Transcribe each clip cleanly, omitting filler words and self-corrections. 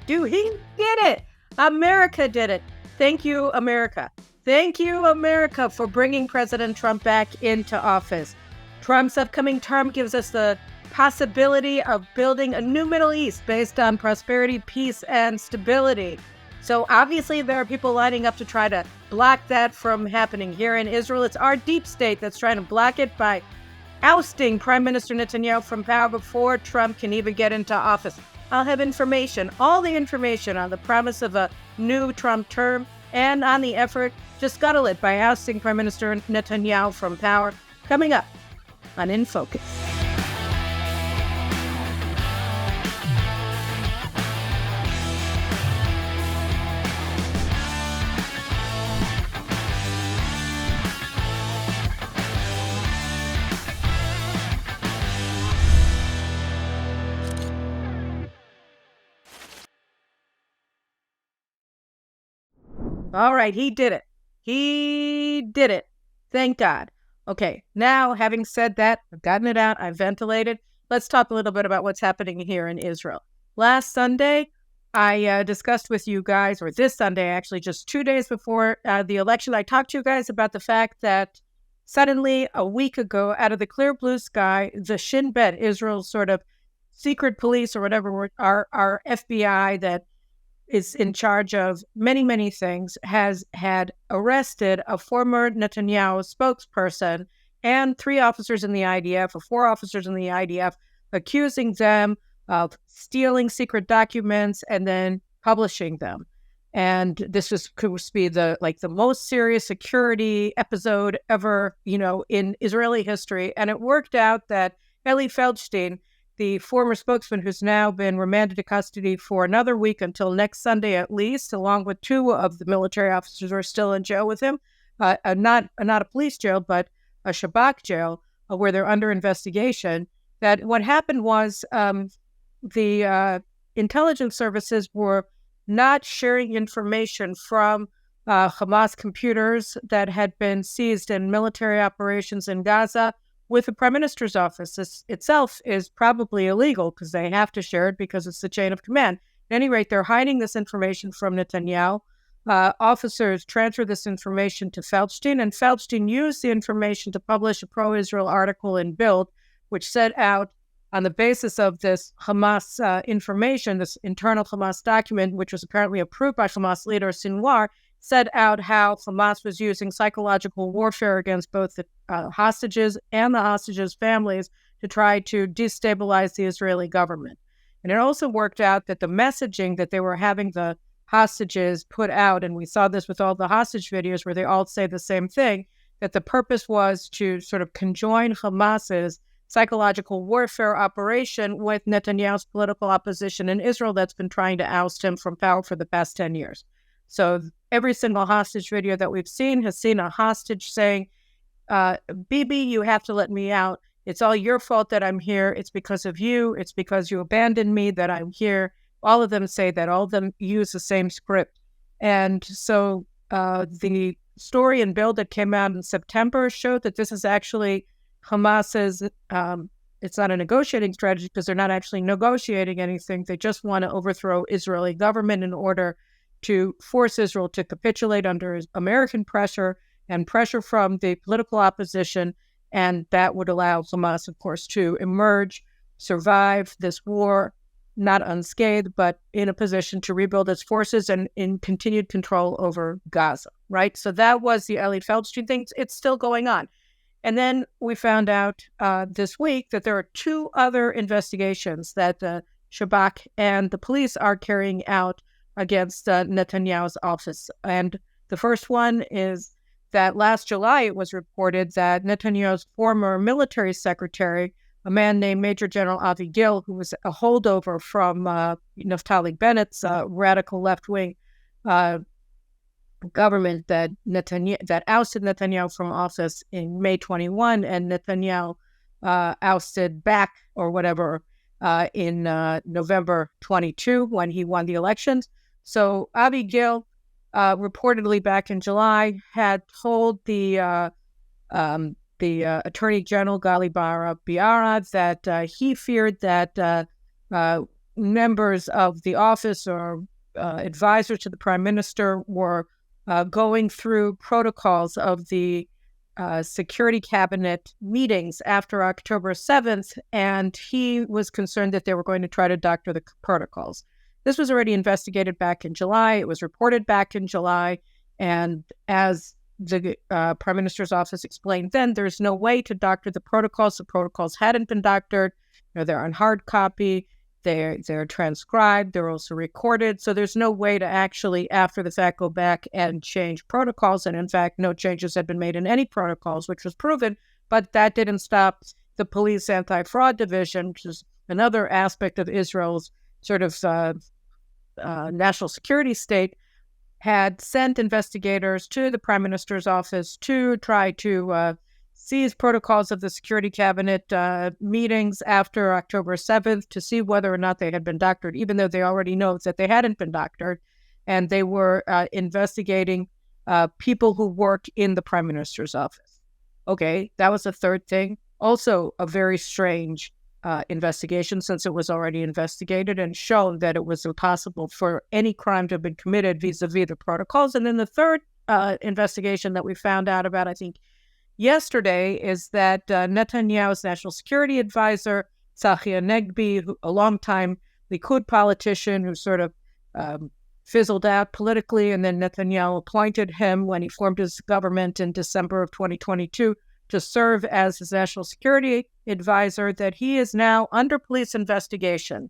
do. He did it. America did it. Thank you, America. Thank you, America, for bringing President Trump back into office. Trump's upcoming term gives us the possibility of building a new Middle East based on prosperity, peace, and stability. So obviously there are people lining up to try to block that from happening here in Israel. It's our deep state that's trying to block it by ousting Prime Minister Netanyahu from power before Trump can even get into office. I'll have information, all the information on the promise of a new Trump term and on the effort to scuttle it by ousting Prime Minister Netanyahu from power, coming up on In Focus. All right, he did it. He did it. Thank God. Okay, now having said that, I've gotten it out, I've ventilated. Let's talk a little bit about what's happening here in Israel. Last Sunday, I discussed with you guys, or this Sunday actually, just 2 days before the election, I talked to you guys about the fact that suddenly, a week ago, out of the clear blue sky, the Shin Bet, Israel's sort of secret police or whatever, our FBI that is in charge of many, many things, has had arrested a former Netanyahu spokesperson and 3 officers in the IDF, or 4 officers in the IDF, accusing them of stealing secret documents and then publishing them. And this could be the most serious security episode ever, in Israeli history. And it worked out that Eli Feldstein, the former spokesman who's now been remanded to custody for another week until next Sunday at least, along with 2 of the military officers who are still in jail with him, not a police jail, but a Shabak jail, where they're under investigation. That what happened was the intelligence services were not sharing information from Hamas computers that had been seized in military operations in Gaza with the Prime Minister's office. This itself is probably illegal because they have to share it because it's the chain of command. At any rate, they're hiding this information from Netanyahu. Officers transferred this information to Feldstein, and Feldstein used the information to publish a pro-Israel article in Bild, which set out, on the basis of this Hamas information, this internal Hamas document, which was apparently approved by Hamas leader Sinwar, set out how Hamas was using psychological warfare against both the hostages and the hostages' families to try to destabilize the Israeli government. And it also worked out that the messaging that they were having the hostages put out, and we saw this with all the hostage videos where they all say the same thing, that the purpose was to sort of conjoin Hamas's psychological warfare operation with Netanyahu's political opposition in Israel that's been trying to oust him from power for the past 10 years. So every single hostage video that we've seen has seen a hostage saying, Bibi, you have to let me out. It's all your fault that I'm here. It's because of you. It's because you abandoned me that I'm here. All of them say that. All of them use the same script. And so the story in Bild that came out in September showed that this is actually Hamas's, it's not a negotiating strategy because they're not actually negotiating anything. They just want to overthrow Israeli government in order to force Israel to capitulate under American pressure and pressure from the political opposition. And that would allow Hamas, of course, to emerge, survive this war, not unscathed, but in a position to rebuild its forces and in continued control over Gaza, right? So that was the Eli Feldstein thing. It's still going on. And then we found out this week that there are 2 other investigations that the Shabak and the police are carrying out against Netanyahu's office. And the first one is that last July it was reported that Netanyahu's former military secretary, a man named Major General Avi Gil, who was a holdover from Naftali Bennett's radical left-wing government that ousted Netanyahu from office in May 21, and Netanyahu ousted back or whatever in November 22 when he won the elections. So Avi Gil reportedly back in July had told the Attorney General Gali Bara Biara that he feared that members of the office or advisors to the prime minister were going through protocols of the security cabinet meetings after October 7th, and he was concerned that they were going to try to doctor the protocols. This was already investigated back in July. It was reported back in July, and as the prime minister's office explained then, there's no way to doctor the protocols. The protocols hadn't been doctored. They're on hard copy. They're transcribed. They're also recorded. So there's no way to actually, after the fact, go back and change protocols. And in fact, no changes had been made in any protocols, which was proven. But that didn't stop the police anti-fraud division, which is another aspect of Israel's sort of national security state, had sent investigators to the prime minister's office to try to seize protocols of the security cabinet meetings after October 7th to see whether or not they had been doctored, even though they already know that they hadn't been doctored. And they were investigating people who work in the prime minister's office. Okay, that was the third thing. Also a very strange investigation, since it was already investigated and shown that it was impossible for any crime to have been committed vis-a-vis the protocols. And then the third investigation that we found out about, I think, yesterday, is that Netanyahu's national security advisor, Tzachi Hanegbi, a longtime Likud politician who sort of fizzled out politically, and then Netanyahu appointed him when he formed his government in December of 2022 to serve as his national security advisor, that he is now under police investigation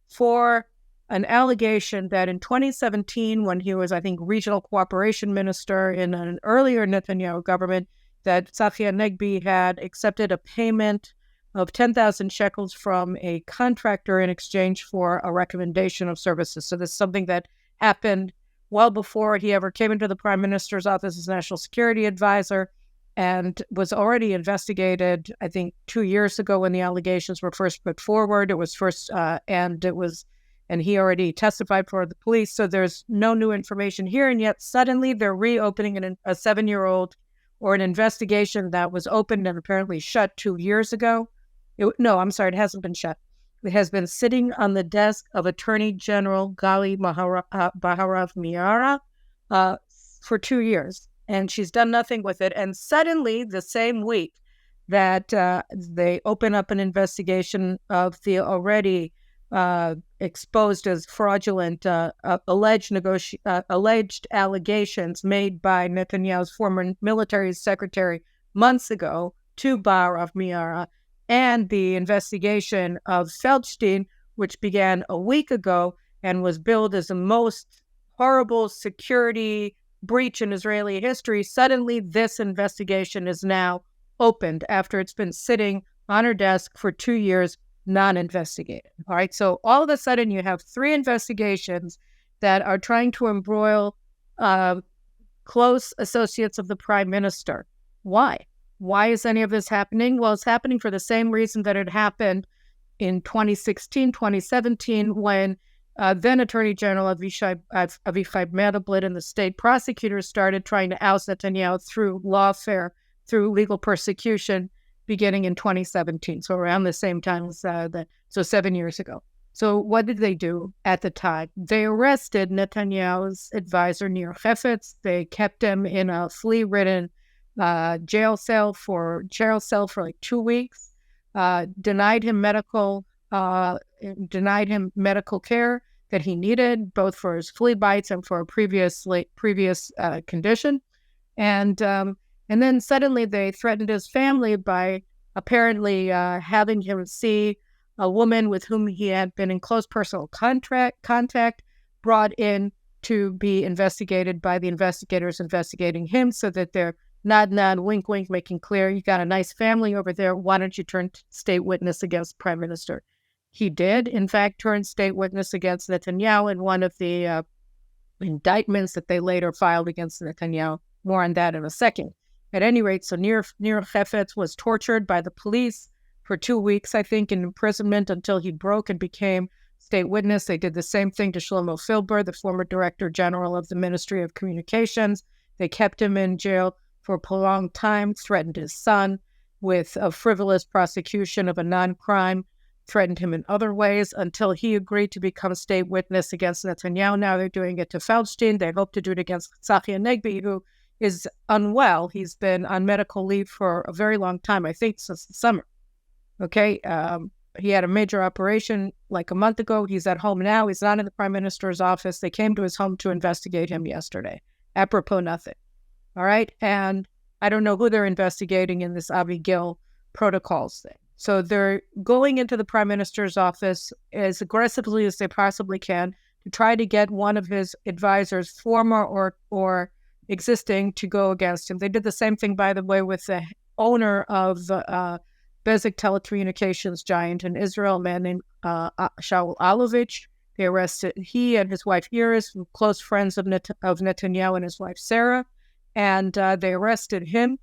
for an allegation that in 2017, when he was, I think, regional cooperation minister in an earlier Netanyahu government, that Tzachi Hanegbi had accepted a payment of 10,000 shekels from a contractor in exchange for a recommendation of services. So this is something that happened well before he ever came into the prime minister's office as national security advisor, and was already investigated, I think, 2 years ago when the allegations were first put forward. It was first, and he already testified for the police. So there's no new information here, and yet suddenly they're reopening a 7-year-old or an investigation that was opened and apparently shut 2 years ago. It hasn't been shut. It has been sitting on the desk of Attorney General Gali Baharav Miara for 2 years. And she's done nothing with it. And suddenly, the same week that they open up an investigation of the already exposed as fraudulent alleged allegations made by Netanyahu's former military secretary months ago to Baharav Miara, and the investigation of Feldstein, which began a week ago and was billed as the most horrible security breach in Israeli history. Suddenly, this investigation is now opened after it's been sitting on her desk for 2 years, non-investigated. All right, so all of a sudden you have 3 investigations that are trying to embroil close associates of the prime minister. Why? Why is any of this happening? Well, it's happening for the same reason that it happened in 2016, 2017, when then Attorney General Avichai Mandelblit and the state prosecutors started trying to oust Netanyahu through lawfare, through legal persecution, beginning in 2017. So around the same time as so 7 years ago. So what did they do at the time? They arrested Netanyahu's advisor, Nir Hefetz. They kept him in a flea-ridden jail cell for like 2 weeks, denied him medical care that he needed, both for his flea bites and for a previous condition. And then suddenly they threatened his family by apparently having him see a woman with whom he had been in close personal contact brought in to be investigated by the investigators investigating him, so that they're nod, wink, wink, making clear, you got a nice family over there. Why don't you turn state witness against Prime Minister? He did, in fact, turn state witness against Netanyahu in one of the indictments that they later filed against Netanyahu. More on that in a second. At any rate, so Nir Hefetz was tortured by the police for 2 weeks, I think, in imprisonment until he broke and became state witness. They did the same thing to Shlomo Filber, the former Director General of the Ministry of Communications. They kept him in jail for a prolonged time, threatened his son with a frivolous prosecution of a non-crime threatened him in other ways until he agreed to become state witness against Netanyahu. Now they're doing it to Feldstein. They hope to do it against Tzachi Hanegbi, who is unwell. He's been on medical leave for a very long time, I think since the summer. Okay, he had a major operation like a month ago. He's at home now. He's not in the prime minister's office. They came to his home to investigate him yesterday. Apropos nothing. All right, and I don't know who they're investigating in this Abigail protocols thing. So they're going into the prime minister's office as aggressively as they possibly can to try to get one of his advisors, former or existing, to go against him. They did the same thing, by the way, with the owner of Bezeq telecommunications giant in Israel, a man named Shaul Alovich. They arrested he and his wife Iris, close friends of Netanyahu and his wife Sarah, and they arrested him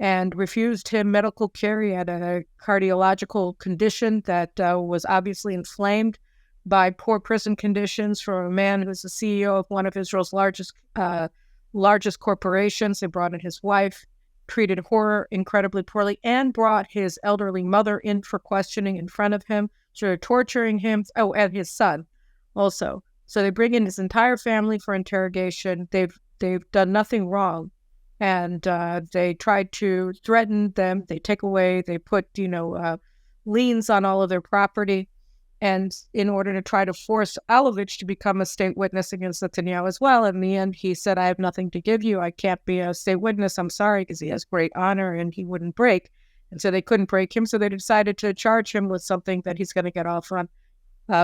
and refused him medical care. He had a cardiological condition that was obviously inflamed by poor prison conditions for a man who's the CEO of one of Israel's largest corporations. They brought in his wife, treated her incredibly poorly, and brought his elderly mother in for questioning in front of him, started torturing him. Oh, and his son also. So they bring in his entire family for interrogation. They've done nothing wrong. And they tried to threaten them. They take away, they put, liens on all of their property. And in order to try to force Alovich to become a state witness against Netanyahu as well. In the end, he said, I have nothing to give you. I can't be a state witness. I'm sorry, because he has great honor and he wouldn't break. And so they couldn't break him. So they decided to charge him with something that he's going to get off on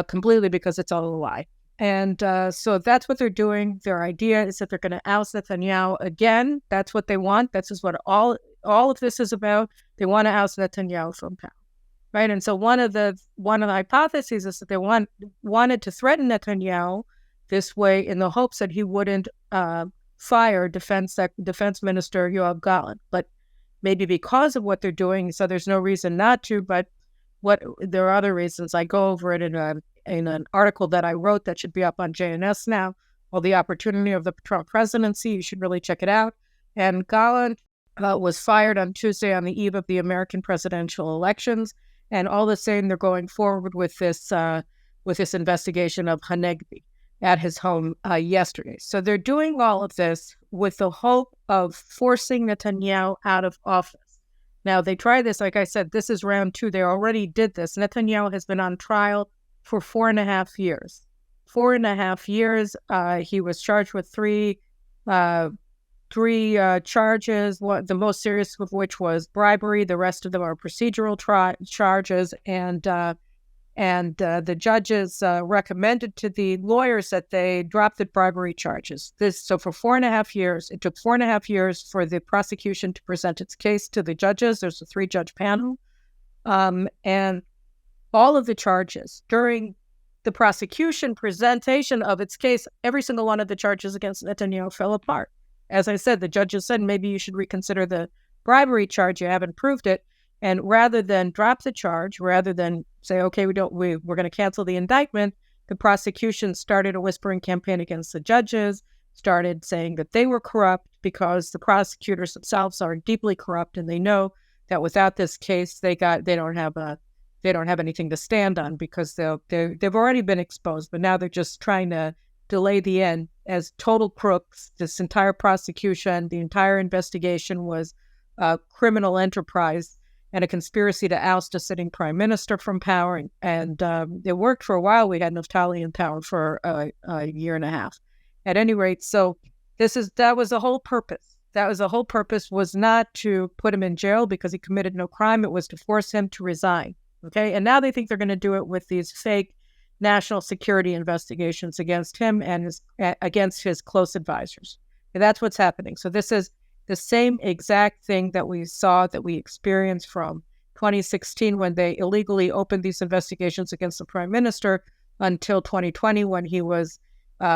completely because it's all a lie. And so that's what they're doing. Their idea is that they're going to oust Netanyahu again. That's what they want. That's just what all of this is about. They want to oust Netanyahu from power, right? And so one of the hypotheses is that they wanted to threaten Netanyahu this way in the hopes that he wouldn't fire Defense Minister Yoav Gallant. But maybe because of what they're doing, so there's no reason not to. But there are other reasons. I go over it in an article that I wrote that should be up on JNS now, called The Opportunity of the Trump Presidency. You should really check it out. And Gallant was fired on Tuesday on the eve of the American presidential elections. And all the same, they're going forward with this investigation of Hanegbi at his home yesterday. So they're doing all of this with the hope of forcing Netanyahu out of office. Now, they tried this, like I said, this is round 2. They already did this. Netanyahu has been on trial for 4.5 years. 4.5 years. He was charged with three charges, the most serious of which was bribery. The rest of them are procedural charges. And the judges recommended to the lawyers that they drop the bribery charges. So for 4.5 years, it took 4.5 years for the prosecution to present its case to the judges. There's a 3-judge panel. And all of the charges during the prosecution presentation of its case, every single one of the charges against Netanyahu fell apart. As I said, the judges said, maybe you should reconsider the bribery charge. You haven't proved it. And rather than drop the charge, rather than say, okay, we're going to cancel the indictment, the prosecution started a whispering campaign against the judges, started saying that they were corrupt because the prosecutors themselves are deeply corrupt, and they know that without this case, they don't have anything to stand on because they've already been exposed, but now they're just trying to delay the end as total crooks. This entire prosecution, the entire investigation was a criminal enterprise and a conspiracy to oust a sitting prime minister from power. And it worked for a while. We had Naftali in power for a year and a half. At any rate, so that was the whole purpose. Was not to put him in jail because he committed no crime. It was to force him to resign. Okay, and now they think they're going to do it with these fake national security investigations against him and against his close advisors. And that's what's happening. So this is the same exact thing that we experienced from 2016 when they illegally opened these investigations against the prime minister until 2020 when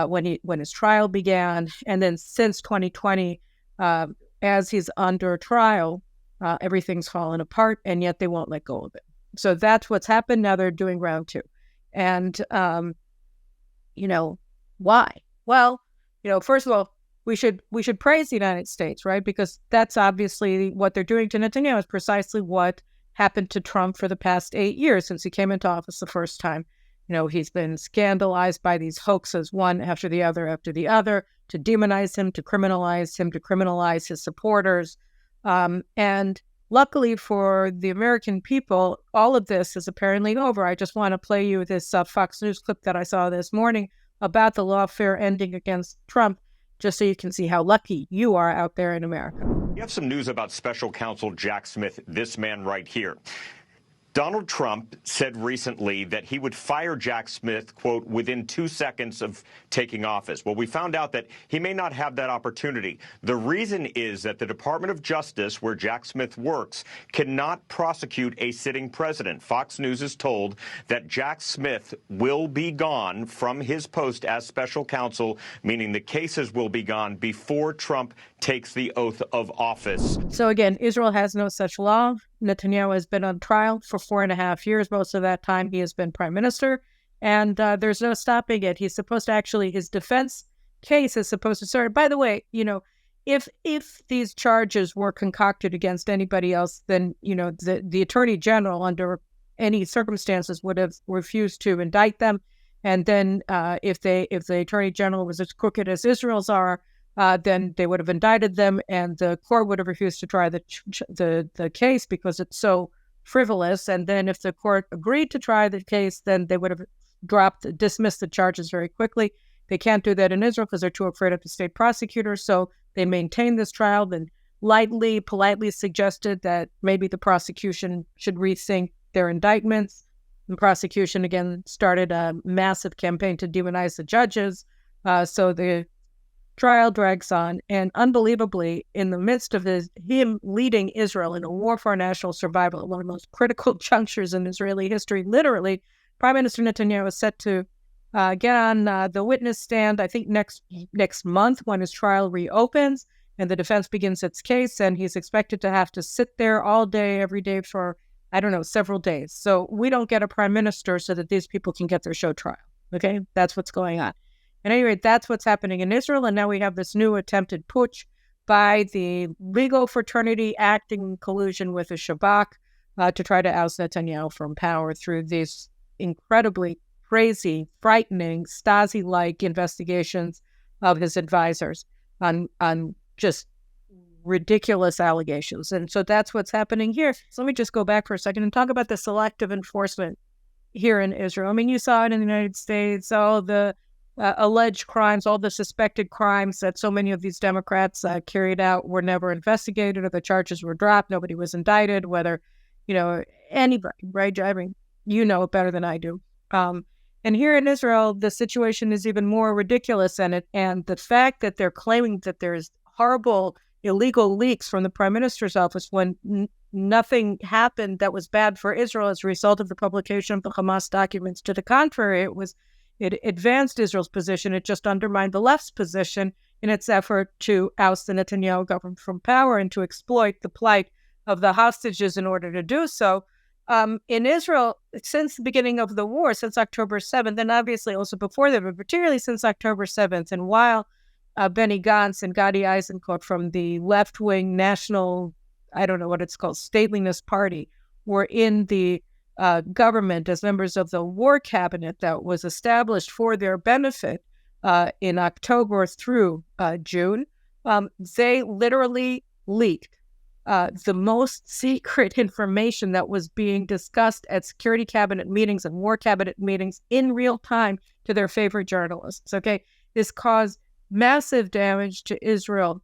when his trial began, and then since 2020, as he's under trial, everything's fallen apart, and yet they won't let go of it. So that's what's happened. Now they're doing round 2. And, why? Well, first of all, we should praise the United States, right? Because that's obviously what they're doing to Netanyahu is precisely what happened to Trump for the past 8 years since he came into office the first time. He's been scandalized by these hoaxes, one after the other, to demonize him, to criminalize his supporters. And luckily for the American people, all of this is apparently over. I just want to play you this Fox News clip that I saw this morning about the lawfare ending against Trump, just so you can see how lucky you are out there in America. We have some news about Special Counsel Jack Smith, this man right here. Donald Trump said recently that he would fire Jack Smith, quote, within 2 seconds of taking office. Well, we found out that he may not have that opportunity. The reason is that the Department of Justice, where Jack Smith works, cannot prosecute a sitting president. Fox News is told that Jack Smith will be gone from his post as special counsel, meaning the cases will be gone before Trump takes the oath of office. So again, Israel has no such law. Netanyahu has been on trial for 4.5 years. Most of that time he has been prime minister, and there's no stopping it. He's supposed to his defense case is supposed to start. By the way, if these charges were concocted against anybody else, then, the attorney general under any circumstances would have refused to indict them. And then if the attorney general was as crooked as Israel's are, then they would have indicted them, and the court would have refused to try the case because it's so frivolous. And then if the court agreed to try the case, then they would have dismissed the charges very quickly. They can't do that in Israel because they're too afraid of the state prosecutor. So they maintain this trial, then politely suggested that maybe the prosecution should rethink their indictments. The prosecution again started a massive campaign to demonize the judges. So the trial drags on, and unbelievably, in the midst of him leading Israel in a war for national survival, at one of the most critical junctures in Israeli history, literally, Prime Minister Netanyahu is set to get on the witness stand, I think next month when his trial reopens and the defense begins its case, and he's expected to have to sit there all day, every day for, several days. So we don't get a prime minister so that these people can get their show trial. Okay, that's what's going on. At any rate, that's what's happening in Israel. And now we have this new attempted putsch by the legal fraternity acting in collusion with the Shabak to try to oust Netanyahu from power through these incredibly crazy, frightening, Stasi-like investigations of his advisors on just ridiculous allegations. And so that's what's happening here. So let me just go back for a second and talk about the selective enforcement here in Israel. I mean, you saw it in the United States, all the alleged crimes, all the suspected crimes that so many of these Democrats carried out were never investigated, or the charges were dropped. Nobody was indicted, whether, anybody, right? I mean, you know it better than I do. And here in Israel, the situation is even more ridiculous. And the fact that they're claiming that there's horrible illegal leaks from the prime minister's office when nothing happened that was bad for Israel as a result of the publication of the Hamas documents. To the contrary, it advanced Israel's position. It just undermined the left's position in its effort to oust the Netanyahu government from power and to exploit the plight of the hostages in order to do so. In Israel, since the beginning of the war, since October 7th, and obviously also before that, but particularly since October 7th, and while Benny Gantz and Gadi Eisenkot from the left-wing national, I don't know what it's called, stateliness party, were in the government as members of the war cabinet that was established for their benefit in October through June, they literally leaked the most secret information that was being discussed at security cabinet meetings and war cabinet meetings in real time to their favorite journalists. Okay, this caused massive damage to Israel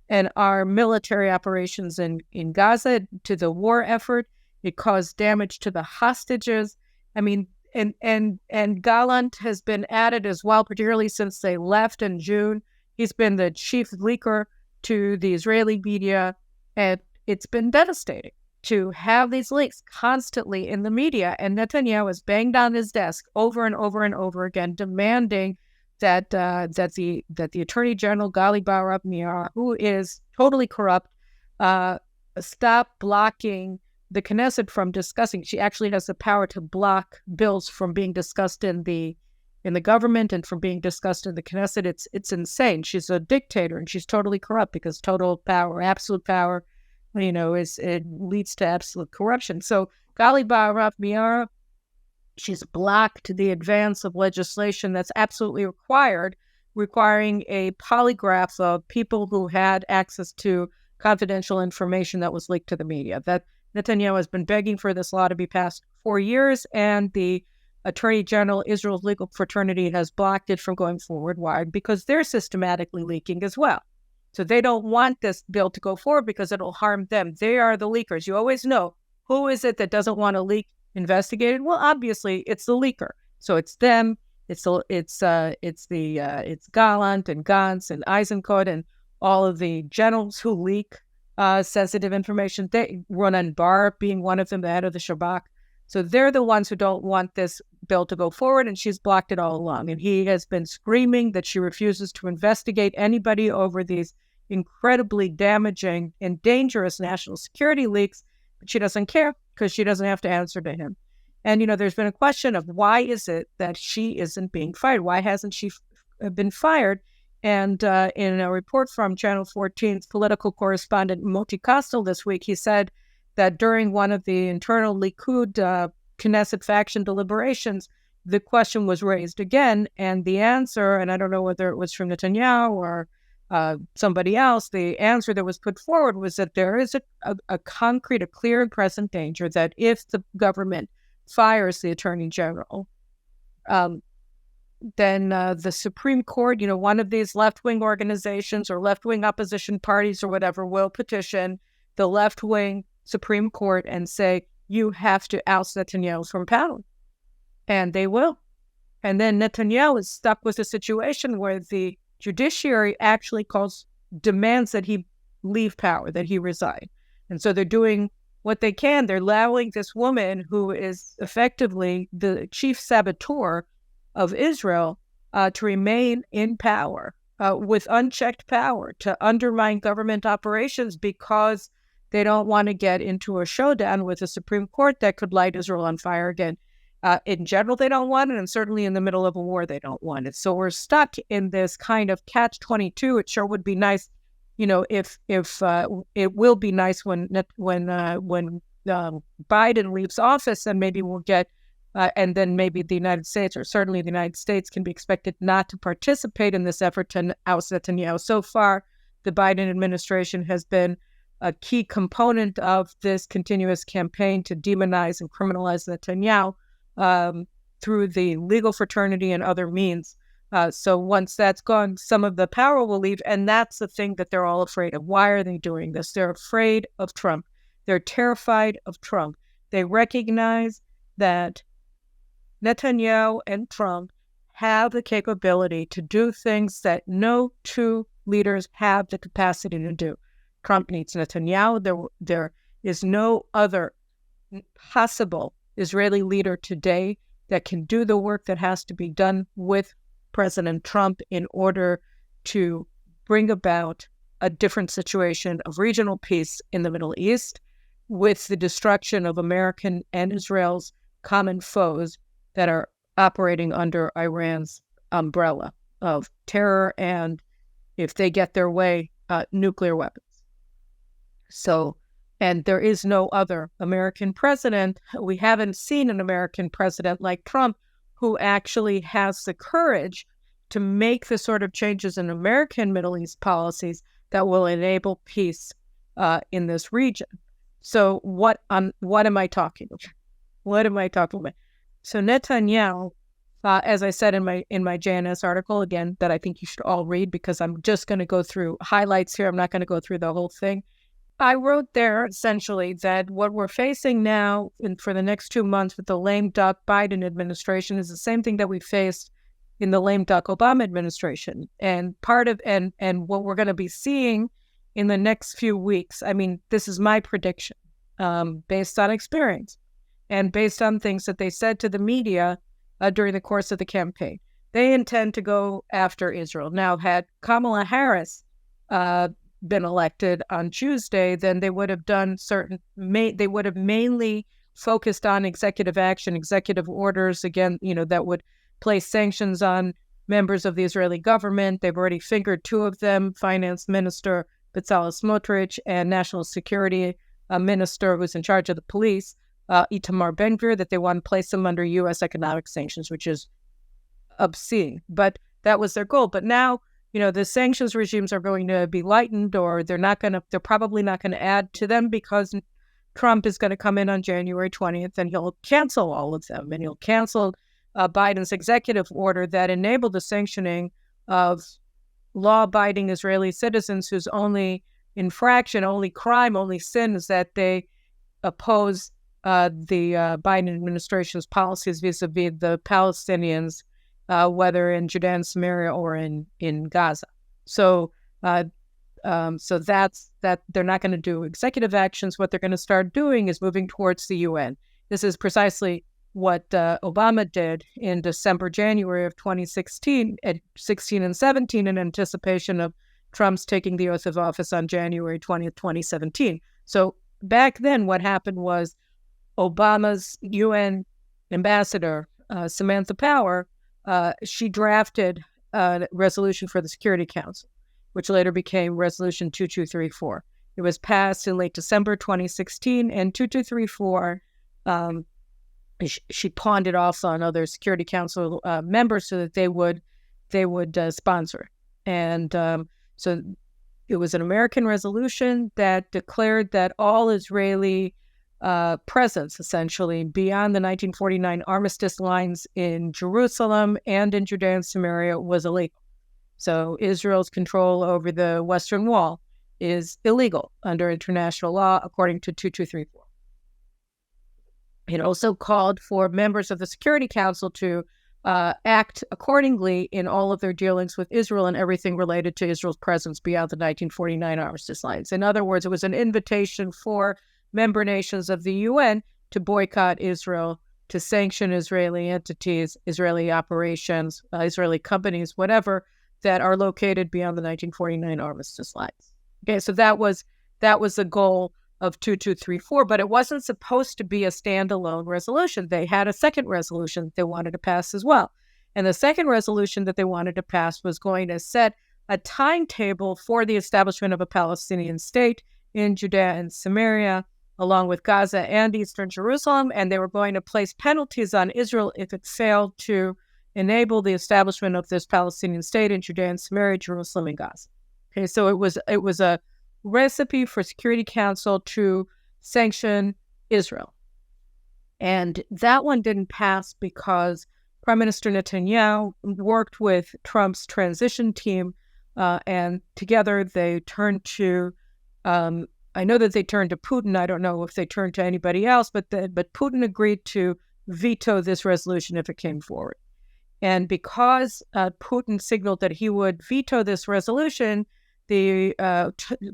and our military operations in Gaza, to the war effort. It caused damage to the hostages. I mean, and Gallant has been added as well, particularly since they left in June. He's been the chief leaker to the Israeli media, and it's been devastating to have these leaks constantly in the media. And Netanyahu has banged on his desk over and over and over again, demanding that the Attorney General Gali Barab Miara, who is totally corrupt, stop blocking the Knesset from discussing. She actually has the power to block bills from being discussed in the government and from being discussed in the Knesset. It's insane. She's a dictator and she's totally corrupt because total power, absolute power, it leads to absolute corruption. So Gali Baraf Miara, she's blocked the advance of legislation that's absolutely requiring a polygraph of people who had access to confidential information that was leaked to the media. That Netanyahu has been begging for this law to be passed for years, and the Attorney General, Israel's legal fraternity, has blocked it from going forward. Why? Because they're systematically leaking as well. So they don't want this bill to go forward because it'll harm them. They are the leakers. You always know who is it that doesn't want to leak investigated. Well, obviously, it's the leaker. So it's them. It's Gallant and Gantz and Eisenkot and all of the generals who leak sensitive information. They Ronan Bar being one of them, the head of the Shabak. So they're the ones who don't want this bill to go forward, and she's blocked it all along. And he has been screaming that she refuses to investigate anybody over these incredibly damaging and dangerous national security leaks, but she doesn't care because she doesn't have to answer to him. And, there's been a question of why is it that she isn't being fired? Why hasn't she been fired? And in a report from Channel 14's political correspondent Moti Kostel this week, he said that during one of the internal Likud Knesset faction deliberations, the question was raised again, and the answer, and I don't know whether it was from Netanyahu or somebody else, the answer that was put forward was that there is a concrete, a clear and present danger that if the government fires the Attorney General, then the Supreme Court, one of these left-wing organizations or left-wing opposition parties or whatever will petition the left-wing Supreme Court and say, you have to oust Netanyahu from power. And they will. And then Netanyahu is stuck with a situation where the judiciary actually demands that he leave power, that he resign. And so they're doing what they can. They're allowing this woman who is effectively the chief saboteur of Israel to remain in power with unchecked power to undermine government operations because they don't want to get into a showdown with the Supreme Court that could light Israel on fire again. In general, they don't want it, and certainly in the middle of a war, they don't want it. So we're stuck in this kind of catch-22. It sure would be nice, if it will be nice when Biden leaves office, and maybe we'll get, and then maybe the United States, or certainly the United States, can be expected not to participate in this effort to oust Netanyahu. So far, the Biden administration has been a key component of this continuous campaign to demonize and criminalize Netanyahu through the legal fraternity and other means. So once that's gone, some of the power will leave, and that's the thing that they're all afraid of. Why are they doing this? They're afraid of Trump. They're terrified of Trump. They recognize that Netanyahu and Trump have the capability to do things that no two leaders have the capacity to do. Trump needs Netanyahu. There is no other possible Israeli leader today that can do the work that has to be done with President Trump in order to bring about a different situation of regional peace in the Middle East with the destruction of American and Israel's common foes that are operating under Iran's umbrella of terror and, if they get their way, nuclear weapons. So, and there is no other American president. We haven't seen an American president like Trump who actually has the courage to make the sort of changes in American Middle East policies that will enable peace in this region. So what am I talking about? What am I talking about? So Netanyahu, as I said in my JNS article, again, that I think you should all read because I'm just going to go through highlights here. I'm not going to go through the whole thing. I wrote there essentially that what we're facing now for the next 2 months with the lame duck Biden administration is the same thing that we faced in the lame duck Obama administration. And part of and what we're going to be seeing in the next few weeks, I mean, this is my prediction based on experience and based on things that they said to the media during the course of the campaign. They intend to go after Israel. Now, had Kamala Harris been elected on Tuesday, then they would have done they would have mainly focused on executive action, executive orders, again, that would place sanctions on members of the Israeli government. They've already fingered 2 of them, finance minister Bezalel Smotrich, and National Security Minister who's in charge of the police, Itamar Ben-Gvir, that they want to place them under U.S. economic sanctions, which is obscene. But that was their goal. But now, the sanctions regimes are going to be lightened, or they're probably not going to add to them, because Trump is going to come in on January 20th and he'll cancel all of them. And he'll cancel Biden's executive order that enabled the sanctioning of law-abiding Israeli citizens whose only infraction, only crime, only sin is that they oppose the Biden administration's policies vis-a-vis the Palestinians, whether in Judea and Samaria or in Gaza. So that's that. They're not going to do executive actions. What they're going to start doing is moving towards the UN. This is precisely what Obama did in December, January of 2016, at 16 and 17, in anticipation of Trump's taking the oath of office on January 20th, 2017. So back then, what happened was Obama's UN ambassador, Samantha Power, she drafted a resolution for the Security Council, which later became Resolution 2234. It was passed in late December 2016, and 2234, she pawned it off on other Security Council members so that they would sponsor it. And so it was an American resolution that declared that all Israeli presence, essentially, beyond the 1949 armistice lines in Jerusalem and in Judea and Samaria was illegal. So Israel's control over the Western Wall is illegal under international law, according to 2234. It also called for members of the Security Council to act accordingly in all of their dealings with Israel and everything related to Israel's presence beyond the 1949 armistice lines. In other words, it was an invitation for member nations of the UN to boycott Israel, to sanction Israeli entities, Israeli operations, Israeli companies, whatever, that are located beyond the 1949 armistice lines. Okay, so that was the goal of 2234, but it wasn't supposed to be a standalone resolution. They had a second resolution that they wanted to pass as well. And the second resolution that they wanted to pass was going to set a timetable for the establishment of a Palestinian state in Judea and Samaria, along with Gaza and Eastern Jerusalem, and they were going to place penalties on Israel if it failed to enable the establishment of this Palestinian state in Judea and Samaria, Jerusalem, and Gaza. Okay, so it was a recipe for Security Council to sanction Israel. And that one didn't pass because Prime Minister Netanyahu worked with Trump's transition team, and together they turned to, I know that they turned to Putin. I don't know if they turned to anybody else, but Putin agreed to veto this resolution if it came forward. And because Putin signaled that he would veto this resolution, the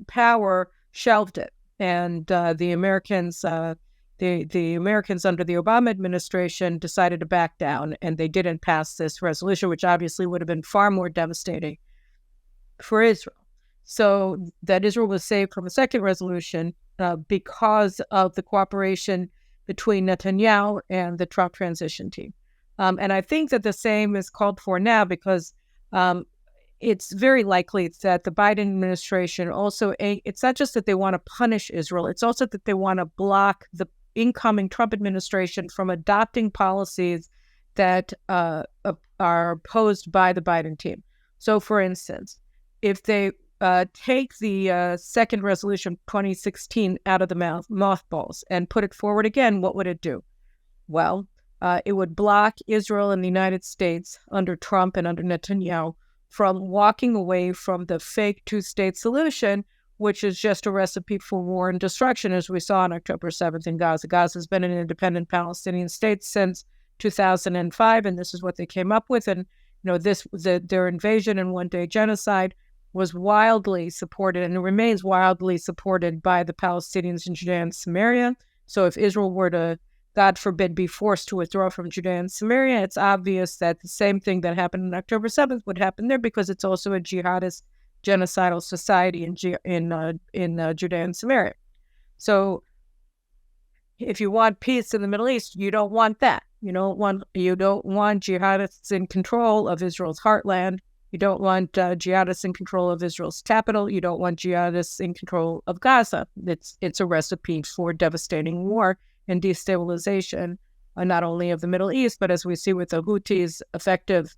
power shelved it, and the Americans, the Americans under the Obama administration, decided to back down, and they didn't pass this resolution, which obviously would have been far more devastating for Israel. So that Israel was saved from a second resolution because of the cooperation between Netanyahu and the Trump transition team. And I think that the same is called for now because it's very likely that the Biden administration also, it's not just that they want to punish Israel, it's also that they want to block the incoming Trump administration from adopting policies that are opposed by the Biden team. So, for instance, if they take the second resolution 2016 out of the mothballs and put it forward again, what would it do? Well, it would block Israel and the United States under Trump and under Netanyahu from walking away from the fake two-state solution, which is just a recipe for war and destruction, as we saw on October 7th in Gaza. Gaza has been an independent Palestinian state since 2005, and this is what they came up with. And their invasion and one-day genocide was wildly supported and remains wildly supported by the Palestinians in Judea and Samaria. So if Israel were to, God forbid, be forced to withdraw from Judea and Samaria, it's obvious that the same thing that happened on October 7th would happen there because it's also a jihadist genocidal society in Judea and Samaria. So if you want peace in the Middle East, you don't want that. You don't want jihadists in control of Israel's heartland You don't want jihadists in control of Israel's capital. You don't want jihadists in control of Gaza. It's a recipe for devastating war and destabilization, not only of the Middle East, but as we see with the Houthis' effective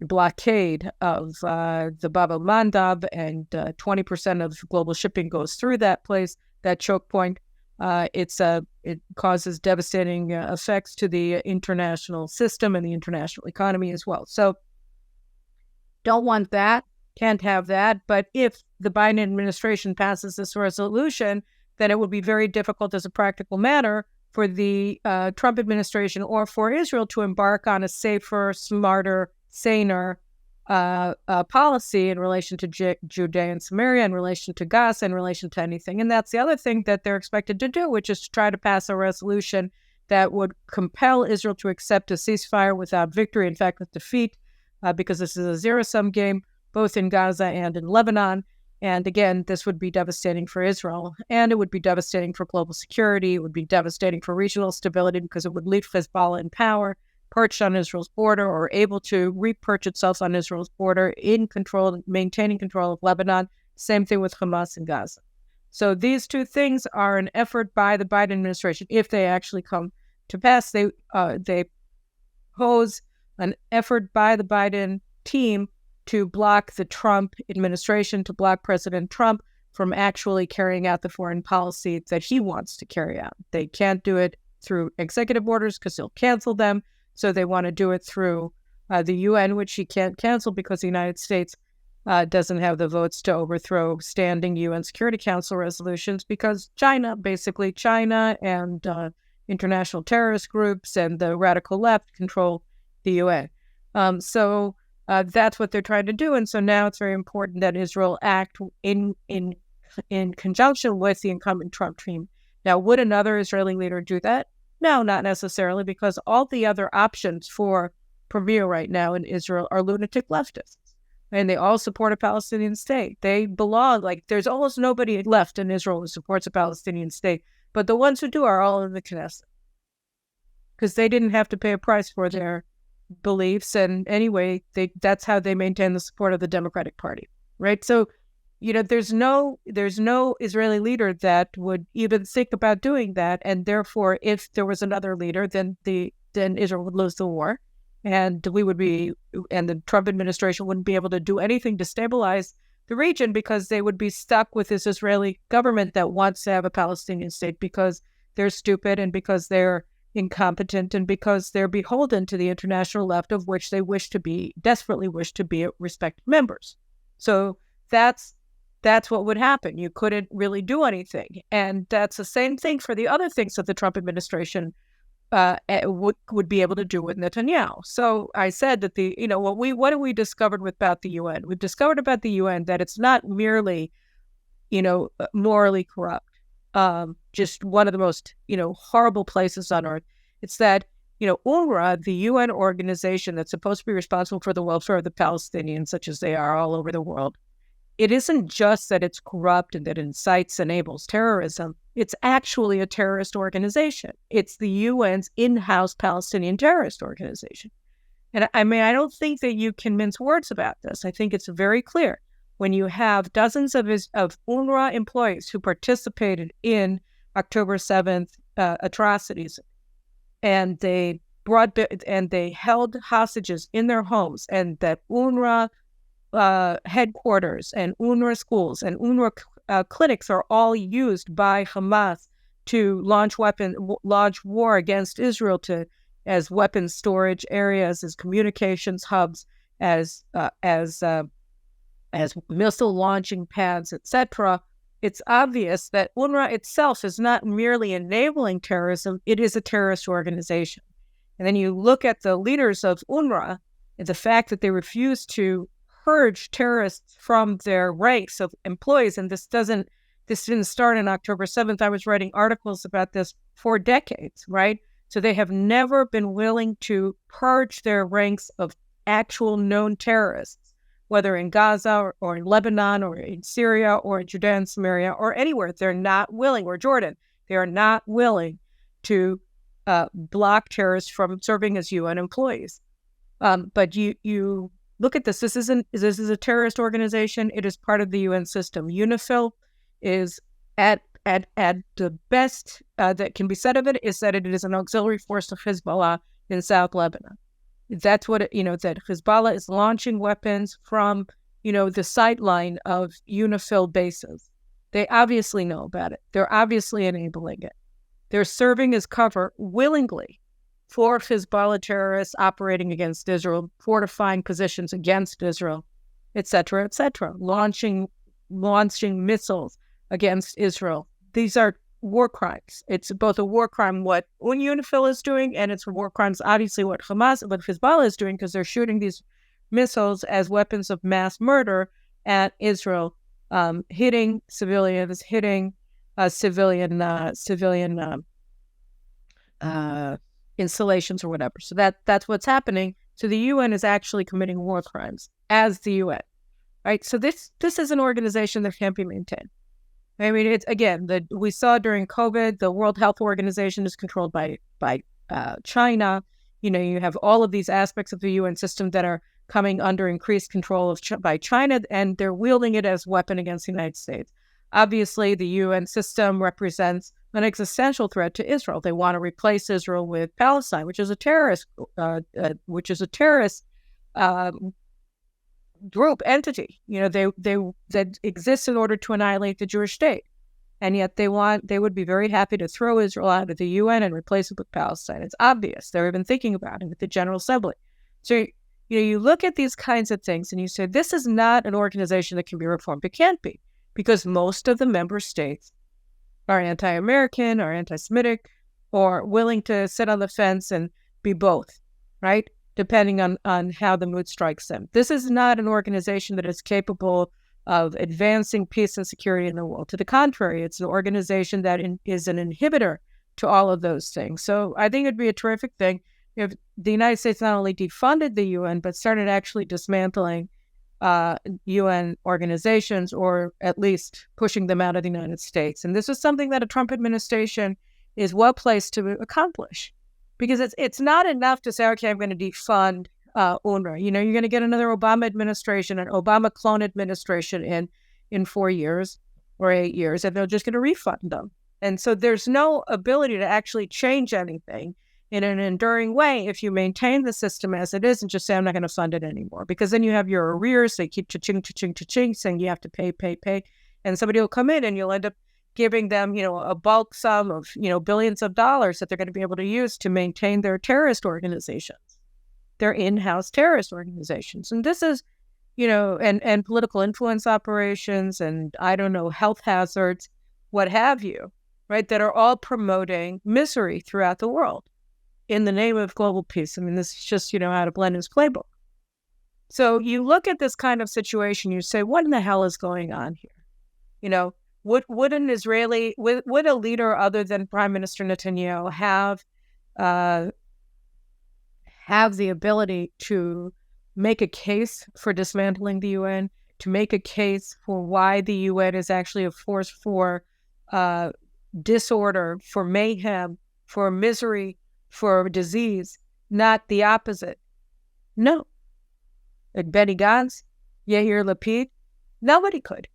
blockade of the Bab el-Mandab, and 20% of global shipping goes through that place, that choke point. It causes devastating effects to the international system and the international economy as well. So don't want that, can't have that. But if the Biden administration passes this resolution, then it would be very difficult as a practical matter for the Trump administration or for Israel to embark on a safer, smarter, saner policy in relation to Judea and Samaria, in relation to Gaza, in relation to anything. And that's the other thing that they're expected to do, which is to try to pass a resolution that would compel Israel to accept a ceasefire without victory, in fact, with defeat, because this is a zero-sum game, both in Gaza and in Lebanon. And again, this would be devastating for Israel, and it would be devastating for global security. It would be devastating for regional stability because it would leave Hezbollah in power, perched on Israel's border, or able to re-perch itself on Israel's border, in control, maintaining control of Lebanon. Same thing with Hamas and Gaza. So these two things are an effort by the Biden administration. If they actually come to pass, they pose an effort by the Biden team to block the Trump administration, to block President Trump from actually carrying out the foreign policy that he wants to carry out. They can't do it through executive orders because he'll cancel them. So they want to do it through the UN, which he can't cancel because the United States doesn't have the votes to overthrow standing UN Security Council resolutions, because China and international terrorist groups and the radical left control the UN. So that's what they're trying to do. And so now it's very important that Israel act in conjunction with the incumbent Trump team. Now, would another Israeli leader do that? No, not necessarily, because all the other options for premier right now in Israel are lunatic leftists. And they all support a Palestinian state. They belong, there's almost nobody left in Israel who supports a Palestinian state. But the ones who do are all in the Knesset, because they didn't have to pay a price for their beliefs. And anyway, that's how they maintain the support of the Democratic Party, right? So, there's no Israeli leader that would even think about doing that. And therefore, if there was another leader, then Israel would lose the war. And the Trump administration wouldn't be able to do anything to stabilize the region, because they would be stuck with this Israeli government that wants to have a Palestinian state because they're stupid, and because they're incompetent, and because they're beholden to the international left, of which they desperately wish to be respected members. So that's what would happen. You couldn't really do anything. And that's the same thing for the other things that the Trump administration would be able to do with Netanyahu. So I said that what have we discovered about the UN? We've discovered about the UN that it's not merely, morally corrupt, just one of the most, horrible places on earth. It's that, UNRWA, the UN organization that's supposed to be responsible for the welfare of the Palestinians, such as they are all over the world, it isn't just that it's corrupt and that it incites, enables terrorism. It's actually a terrorist organization. It's the UN's in-house Palestinian terrorist organization. And I don't think that you can mince words about this. I think it's very clear. When you have dozens of UNRWA employees who participated in October 7th atrocities, and they held hostages in their homes, and that UNRWA headquarters and UNRWA schools and UNRWA clinics are all used by Hamas to launch war against Israel, as weapons storage areas, as communications hubs, as missile launching pads, etc. It's obvious that UNRWA itself is not merely enabling terrorism; it is a terrorist organization. And then you look at the leaders of UNRWA and the fact that they refuse to purge terrorists from their ranks of employees. And this didn't start on October 7th. I was writing articles about this for decades, right? So they have never been willing to purge their ranks of actual known terrorists, whether in Gaza or in Lebanon or in Syria or in Judea and Samaria or anywhere. They're not willing, or Jordan, they are not willing to block terrorists from serving as UN employees. But you look at this. This is a terrorist organization. It is part of the UN system. UNIFIL is at the best that can be said of it is that it is an auxiliary force of Hezbollah in South Lebanon. That's what that Hezbollah is launching weapons from, the sightline of UNIFIL bases. They obviously know about it. They're obviously enabling it. They're serving as cover willingly for Hezbollah terrorists operating against Israel, fortifying positions against Israel, et cetera, launching missiles against Israel. These are war crimes. It's both a war crime what UNIFIL is doing, and it's war crimes, obviously, what Hezbollah is doing, because they're shooting these missiles as weapons of mass murder at Israel, hitting civilians, hitting civilian installations or whatever. So that's what's happening. So the UN is actually committing war crimes as the UN, right? So this is an organization that can't be maintained. I mean, it's again we saw during COVID, the World Health Organization is controlled by China. You have all of these aspects of the UN system that are coming under increased control by China, and they're wielding it as a weapon against the United States. Obviously, the UN system represents an existential threat to Israel. They want to replace Israel with Palestine, which is a terrorist group entity. That exists in order to annihilate the Jewish state, and yet they would be very happy to throw Israel out of the UN and replace it with Palestine. It's obvious. They're even thinking about it with the General Assembly. So you look at these kinds of things and you say, this is not an organization that can be reformed. It can't be, because most of the member states are anti-American or anti-Semitic or willing to sit on the fence and be both, right? Depending on how the mood strikes them. This is not an organization that is capable of advancing peace and security in the world. To the contrary, it's an organization that is an inhibitor to all of those things. So I think it'd be a terrific thing if the United States not only defunded the UN, but started actually dismantling UN organizations, or at least pushing them out of the United States. And this is something that a Trump administration is well placed to accomplish, because it's not enough to say, okay, I'm going to defund UNRWA. You're going to get another Obama administration, an Obama clone administration in 4 years or 8 years, and they're just going to refund them. And so there's no ability to actually change anything in an enduring way if you maintain the system as it is and just say, I'm not going to fund it anymore. Because then you have your arrears. They keep cha-ching, saying you have to pay. And somebody will come in and you'll end up giving them, a bulk sum of, billions of dollars that they're going to be able to use to maintain their terrorist organizations, their in-house terrorist organizations. And this is, and political influence operations and, health hazards, what have you, right, that are all promoting misery throughout the world in the name of global peace. I mean, this is just, how to blend his playbook. So you look at this kind of situation, you say, what in the hell is going on here? Would a leader other than Prime Minister Netanyahu have the ability to make a case for dismantling the UN, to make a case for why the UN is actually a force for disorder, for mayhem, for misery, for disease, not the opposite? No. Benny Gantz, Yair Lapid, nobody could.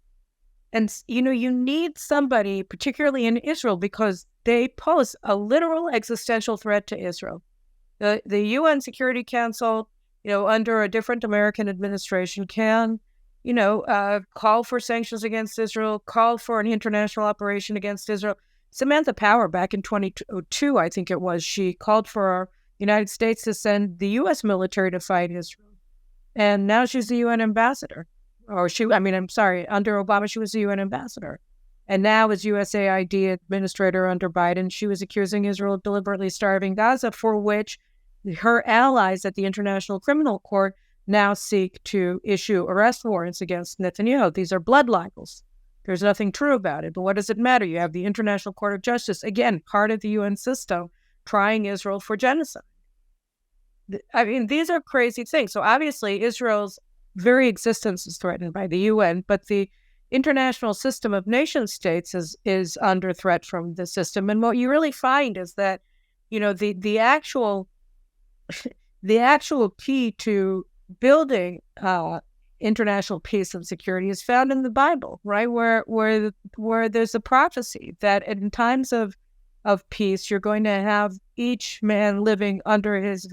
And, you need somebody, particularly in Israel, because they pose a literal existential threat to Israel. The UN Security Council, under a different American administration can, call for sanctions against Israel, call for an international operation against Israel. Samantha Power, back in 2002, I think it was, she called for the United States to send the U.S. military to fight Israel. And now she's the UN ambassador. Under Obama, she was the UN ambassador. And now as USAID administrator under Biden, she was accusing Israel of deliberately starving Gaza, for which her allies at the International Criminal Court now seek to issue arrest warrants against Netanyahu. These are blood libels. There's nothing true about it. But what does it matter? You have the International Court of Justice, again, part of the UN system, trying Israel for genocide. I mean, these are crazy things. So obviously, Israel's very existence is threatened by the UN, but the international system of nation states is under threat from the system. And what you really find is that, the actual key to building international peace and security is found in the Bible, right? Where there's a prophecy that in times of peace, you're going to have each man living under his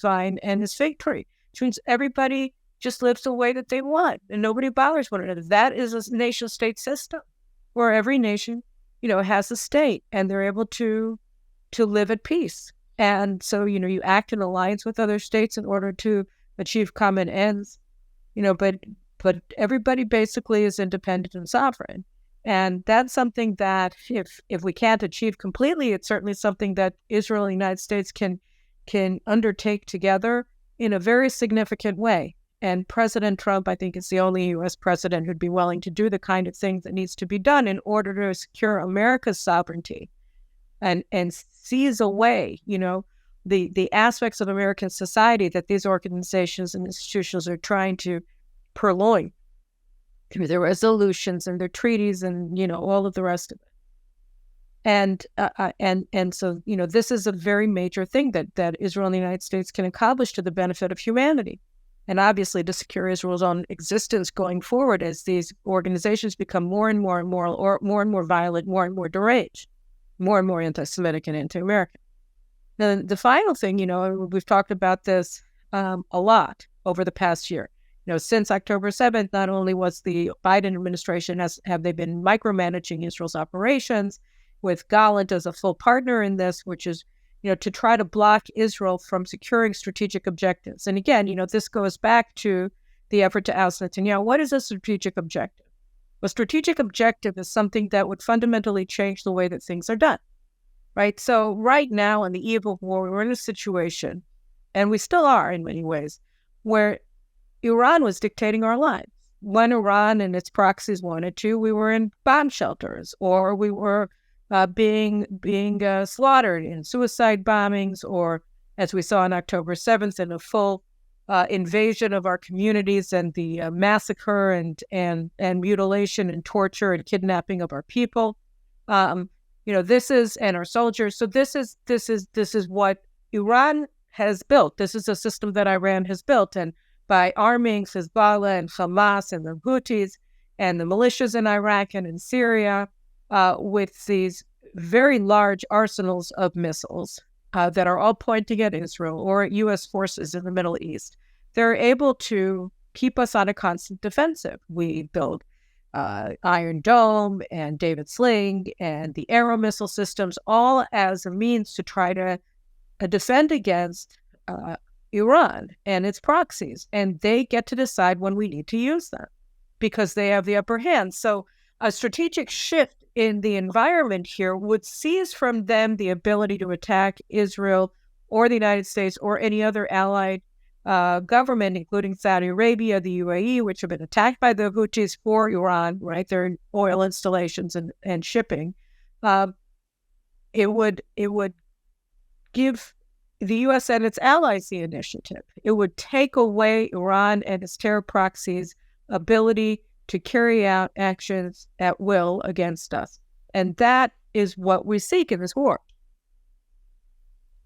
vine and his fig tree, which means everybody just lives the way that they want and nobody bothers one another. That is a nation-state system where every nation, has a state and they're able to live at peace. And so, you act in alliance with other states in order to achieve common ends, but everybody basically is independent and sovereign. And that's something that if we can't achieve completely, it's certainly something that Israel and the United States can undertake together in a very significant way. And President Trump, I think, is the only U.S. president who'd be willing to do the kind of thing that needs to be done in order to secure America's sovereignty and seize away, the aspects of American society that these organizations and institutions are trying to purloin through their resolutions and their treaties and, all of the rest of it. And so, this is a very major thing that Israel and the United States can accomplish to the benefit of humanity. And obviously to secure Israel's own existence going forward as these organizations become more and more immoral or more and more violent, more and more deranged, more and more anti-Semitic and anti-American. Then the final thing, we've talked about this a lot over the past year. Since October 7th, not only was the Biden administration have they been micromanaging Israel's operations with Gallant as a full partner in this, which is, to try to block Israel from securing strategic objectives. And again, this goes back to the effort to oust Netanyahu. What is a strategic objective? A strategic objective is something that would fundamentally change the way that things are done, right? So right now in the eve of war, we're in a situation, and we still are in many ways, where Iran was dictating our lives. When Iran and its proxies wanted to, we were in bomb shelters, or we were being slaughtered in suicide bombings, or as we saw on October 7th, in a full invasion of our communities and the massacre and mutilation and torture and kidnapping of our people. This is, and our soldiers. So this is what Iran has built. This is a system that Iran has built, and by arming Hezbollah and Hamas and the Houthis and the militias in Iraq and in Syria with these very large arsenals of missiles that are all pointing at Israel or at U.S. forces in the Middle East. They're able to keep us on a constant defensive. We build Iron Dome and David Sling and the Arrow missile systems, all as a means to try to defend against Iran and its proxies. And they get to decide when we need to use them because they have the upper hand. So a strategic shift in the environment here would seize from them the ability to attack Israel or the United States or any other allied government, including Saudi Arabia, the UAE, which have been attacked by the Houthis for Iran, right? Their oil installations and shipping. It would give the U.S. and its allies the initiative. It would take away Iran and its terror proxies' ability to carry out actions at will against us. And that is what we seek in this war.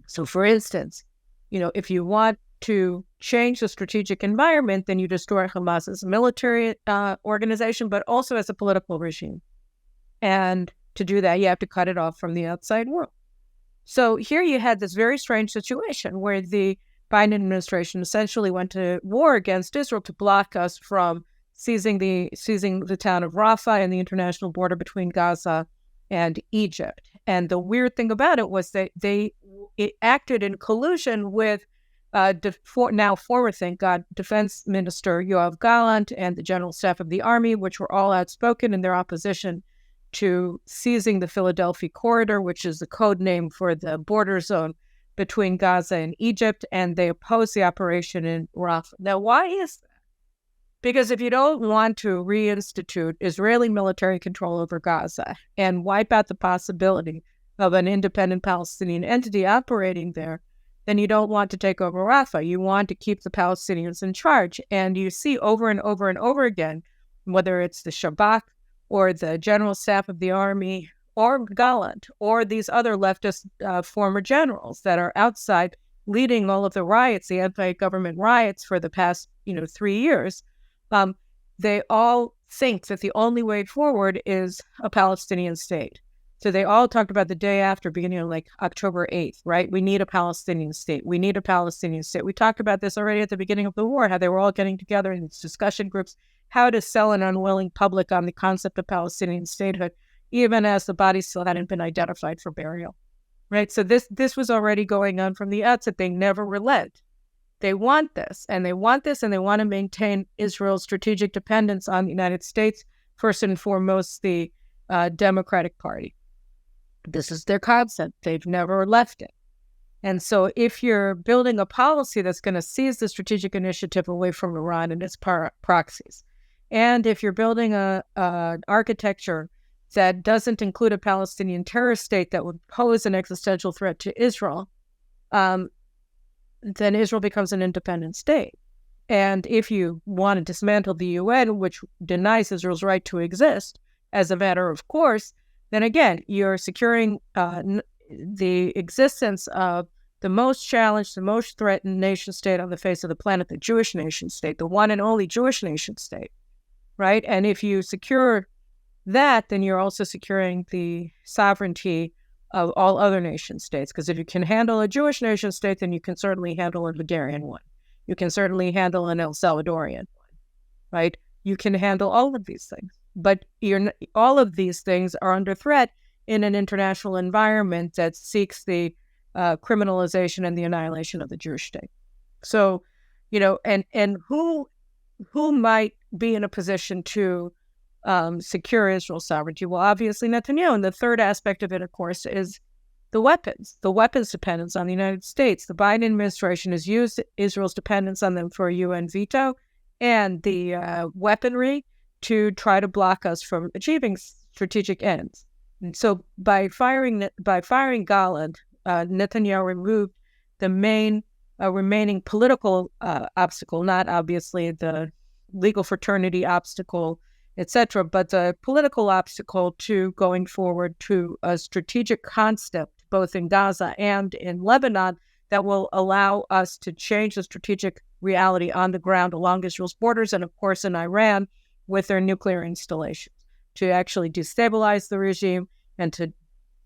So, for instance, if you want to change the strategic environment, then you destroy Hamas as a military organization, but also as a political regime. And to do that, you have to cut it off from the outside world. So here you had this very strange situation where the Biden administration essentially went to war against Israel to block us from seizing the town of Rafah and the international border between Gaza and Egypt. And the weird thing about it was that it acted in collusion with now former, thank God, Defense Minister Yoav Gallant and the General Staff of the Army, which were all outspoken in their opposition to seizing the Philadelphia Corridor, which is the code name for the border zone between Gaza and Egypt, and they opposed the operation in Rafah. Now, why is that? Because if you don't want to reinstitute Israeli military control over Gaza and wipe out the possibility of an independent Palestinian entity operating there, then you don't want to take over Rafah. You want to keep the Palestinians in charge. And you see over and over and over again, whether it's the Shabak or the General Staff of the Army or Gallant or these other leftist former generals that are outside leading all of the riots, the anti-government riots for the past, 3 years, they all think that the only way forward is a Palestinian state. So they all talked about the day after, beginning of like October 8th, right? We need a Palestinian state. We need a Palestinian state. We talked about this already at the beginning of the war, how they were all getting together in these discussion groups, how to sell an unwilling public on the concept of Palestinian statehood, even as the bodies still hadn't been identified for burial, right? So this was already going on from the outset. They never relent. They want this, and they want to maintain Israel's strategic dependence on the United States, first and foremost, the Democratic Party. This is their concept. They've never left it. And so if you're building a policy that's going to seize the strategic initiative away from Iran and its proxies, and if you're building an architecture that doesn't include a Palestinian terrorist state that would pose an existential threat to Israel, then Israel becomes an independent state. And if you want to dismantle the UN, which denies Israel's right to exist as a matter of course, then again, you're securing the existence of the most challenged, the most threatened nation state on the face of the planet, the Jewish nation state, the one and only Jewish nation state, right? And if you secure that, then you're also securing the sovereignty of all other nation states. Because if you can handle a Jewish nation state, then you can certainly handle a Bulgarian one. You can certainly handle an El Salvadorian one, right? You can handle all of these things. But all of these things are under threat in an international environment that seeks the criminalization and the annihilation of the Jewish state. So, and who might be in a position to secure Israel's sovereignty? Well, obviously Netanyahu. And the third aspect of it, of course, is the weapons dependence on the United States. The Biden administration has used Israel's dependence on them for a UN veto and the weaponry to try to block us from achieving strategic ends. And so by firing Gallant, Netanyahu removed the main remaining political obstacle, not obviously the legal fraternity obstacle, etc., but the political obstacle to going forward to a strategic concept, both in Gaza and in Lebanon, that will allow us to change the strategic reality on the ground along Israel's borders and, of course, in Iran with their nuclear installations, to actually destabilize the regime and to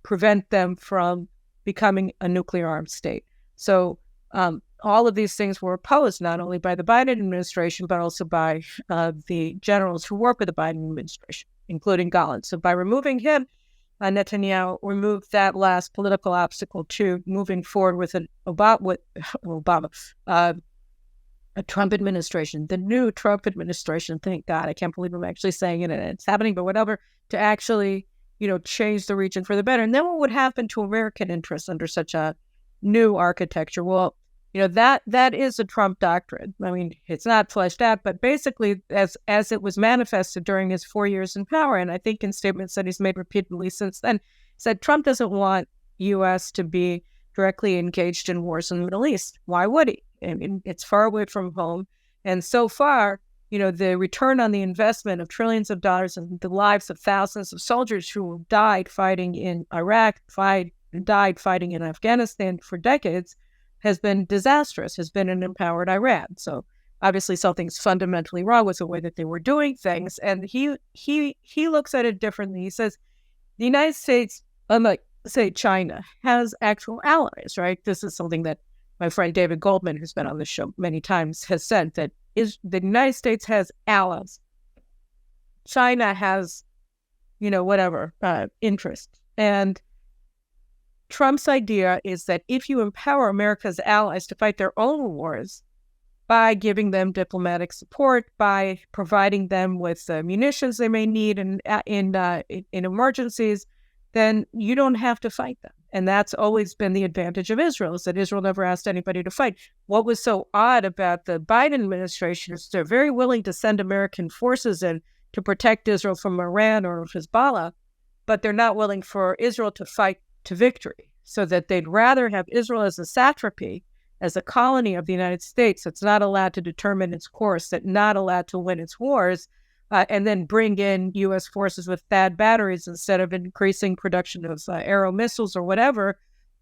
prevent them from becoming a nuclear-armed state. So all of these things were opposed not only by the Biden administration, but also by the generals who work with the Biden administration, including Gallant. So by removing him, Netanyahu removed that last political obstacle to moving forward with a Trump administration, the new Trump administration. Thank God. I can't believe I'm actually saying it and it's happening, but whatever, to actually, change the region for the better. And then what would happen to American interests under such a new architecture? Well, that is a Trump doctrine. I mean, it's not fleshed out, but basically as it was manifested during his 4 years in power, and I think in statements that he's made repeatedly since then, said Trump doesn't want U.S. to be directly engaged in wars in the Middle East. Why would he? I mean, it's far away from home. And so far, the return on the investment of trillions of dollars and the lives of thousands of soldiers who died fighting in Iraq, died fighting in Afghanistan for decades, has been disastrous, has been an empowered Iran. So obviously something's fundamentally wrong with the way that they were doing things. And he looks at it differently. He says, the United States, unlike, say, China, has actual allies, right? This is something that my friend David Goldman, who's been on the show many times, has said, that the United States has allies. China has, interest. And Trump's idea is that if you empower America's allies to fight their own wars by giving them diplomatic support, by providing them with the munitions they may need in emergencies, then you don't have to fight them. And that's always been the advantage of Israel, is that Israel never asked anybody to fight. What was so odd about the Biden administration is they're very willing to send American forces in to protect Israel from Iran or Hezbollah, but they're not willing for Israel to fight to victory, so that they'd rather have Israel as a satrapy, as a colony of the United States that's not allowed to determine its course, that's not allowed to win its wars, and then bring in U.S. forces with THAAD batteries instead of increasing production of Arrow missiles or whatever,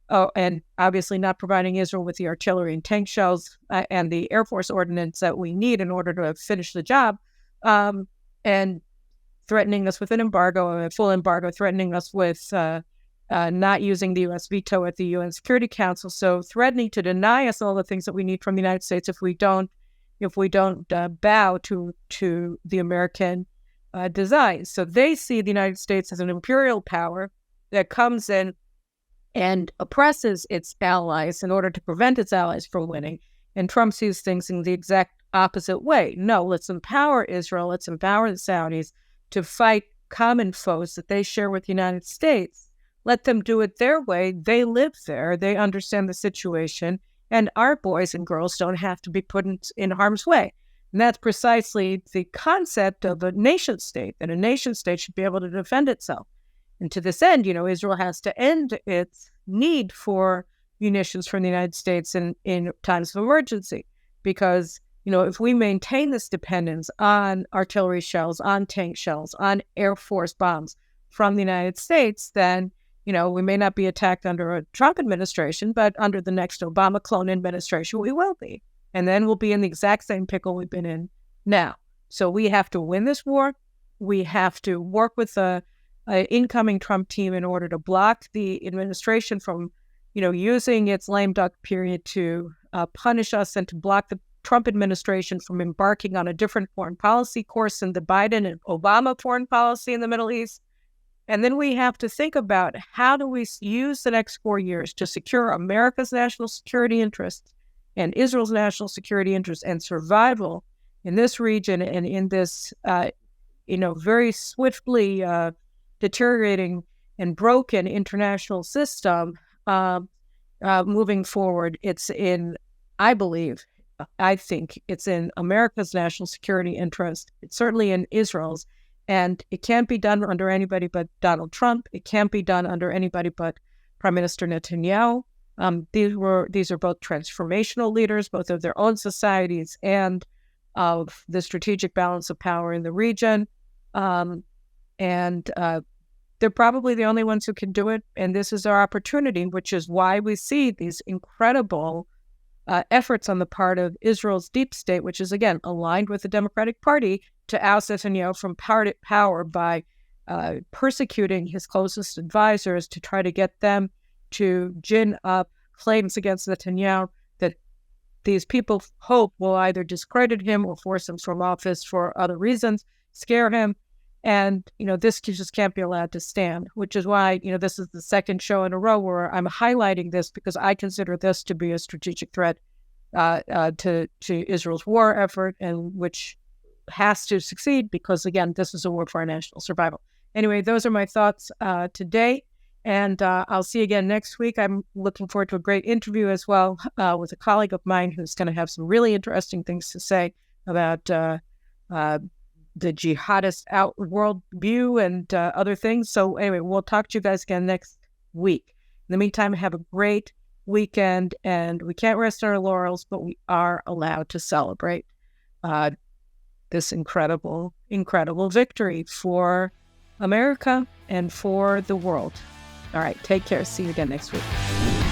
Oh, and obviously not providing Israel with the artillery and tank shells and the Air Force ordnance that we need in order to finish the job, and threatening us with an embargo, a full embargo, threatening us with not using the U.S. veto at the UN Security Council. So threatening to deny us all the things that we need from the United States if we don't bow to the American design. So they see the United States as an imperial power that comes in and oppresses its allies in order to prevent its allies from winning. And Trump sees things in the exact opposite way. No, let's empower Israel, let's empower the Saudis to fight common foes that they share with the United States. Let them do it their way. They live there. They understand the situation. And our boys and girls don't have to be put in harm's way. And that's precisely the concept of a nation state, that a nation state should be able to defend itself. And to this end, Israel has to end its need for munitions from the United States in times of emergency. Because, if we maintain this dependence on artillery shells, on tank shells, on Air Force bombs from the United States, then, we may not be attacked under a Trump administration, but under the next Obama clone administration, we will be. And then we'll be in the exact same pickle we've been in now. So we have to win this war. We have to work with the incoming Trump team in order to block the administration from, using its lame duck period to punish us, and to block the Trump administration from embarking on a different foreign policy course than the Biden and Obama foreign policy in the Middle East. And then we have to think about, how do we use the next 4 years to secure America's national security interests and Israel's national security interests and survival in this region and in this, very swiftly deteriorating and broken international system moving forward. I think it's in America's national security interest. It's certainly in Israel's, and it can't be done under anybody but Donald Trump. It can't be done under anybody but Prime Minister Netanyahu. These are both transformational leaders, both of their own societies and of the strategic balance of power in the region. And they're probably the only ones who can do it. And this is our opportunity, which is why we see these incredible efforts on the part of Israel's deep state, which is, again, aligned with the Democratic Party, to oust Netanyahu from power by persecuting his closest advisors, to try to get them to gin up claims against Netanyahu that these people hope will either discredit him or force him from office for other reasons, scare him. And, this just can't be allowed to stand, which is why, this is the second show in a row where I'm highlighting this, because I consider this to be a strategic threat to Israel's war effort, and which has to succeed, because, again, this is a war for our national survival. Anyway, those are my thoughts today, and I'll see you again next week. I'm looking forward to a great interview as well with a colleague of mine who's going to have some really interesting things to say about the jihadist world view and other things. So anyway, we'll talk to you guys again next week. In the meantime, have a great weekend, and we can't rest on our laurels, but we are allowed to celebrate this incredible, incredible victory for America and for the world. All right, take care. See you again next week.